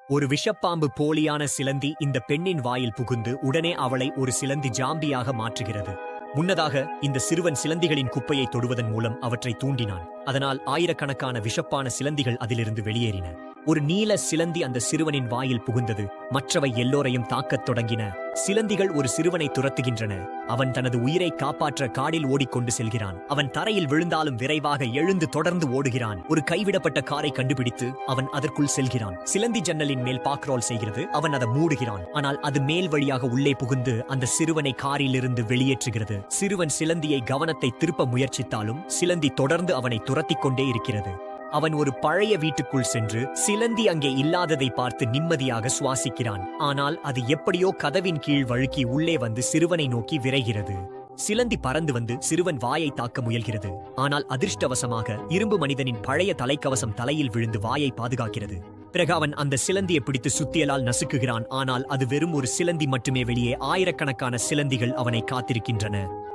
ஒரு விஷப்பாம்பு போலியான சிலந்தி இந்த பெண்ணின் வாயில் புகுந்து உடனே அவளை ஒரு சிலந்தி ஜாம்பியாக மாற்றுகிறது. முன்னதாக இந்த சிறுவன் சிலந்திகளின் குப்பையை தொடுவதன் மூலம் அவற்றை தூண்டினான். அதனால் ஆயிரக்கணக்கான விஷப்பான சிலந்திகள் அதிலிருந்து வெளியேறின. ஒரு நீல சிலந்தி அந்த சிறுவனின் வாயில் புகுந்தது. மற்றவை எல்லோரையும் தாக்கத் தொடங்கின. சிலந்திகள் ஒரு சிறுவனை துரத்துகின்றன. அவன் தனது உயிரை காப்பாற்ற காடில் ஓடிக்கொண்டு செல்கிறான். அவன் தரையில் விழுந்தாலும் விரைவாக எழுந்து தொடர்ந்து ஓடுகிறான். ஒரு கைவிடப்பட்ட காரை கண்டுபிடித்து அவன் அதற்குள் செல்கிறான். சிலந்தி ஜன்னலின் மேல் பாக்ரோல் செய்கிறது. அவன் அதை மூடுகிறான். ஆனால் அது மேல் வழியாக உள்ளே புகுந்து அந்த சிறுவனை காரிலிருந்து வெளியேற்றுகிறது. சிறுவன் சிலந்தியை கவனத்தை திருப்ப முயற்சித்தாலும் சிலந்தி தொடர்ந்து அவனை துரத்திக் கொண்டே இருக்கிறது. அவன் ஒரு பழைய வீட்டுக்குள் சென்று சிலந்தி அங்கே இல்லாததை பார்த்து நிம்மதியாக சுவாசிக்கிறான். ஆனால் அது எப்படியோ கதவின் கீழ் வழுக்கி உள்ளே வந்து சிறுவனை நோக்கி விரைகிறது. சிலந்தி பறந்து வந்து சிறுவன் வாயை தாக்க முயல்கிறது. ஆனால் அதிர்ஷ்டவசமாக இரும்பு மனிதனின் பழைய தலைக்கவசம் தலையில் விழுந்து வாயை பாதுகாக்கிறது. பிறகு அவன் அந்த சிலந்தியை பிடித்து சுத்தியலால் நசுக்குகிறான். ஆனால் அது வெறும் ஒரு சிலந்தி மட்டுமே. வெளியே ஆயிரக்கணக்கான சிலந்திகள் அவனை காத்திருக்கின்றன.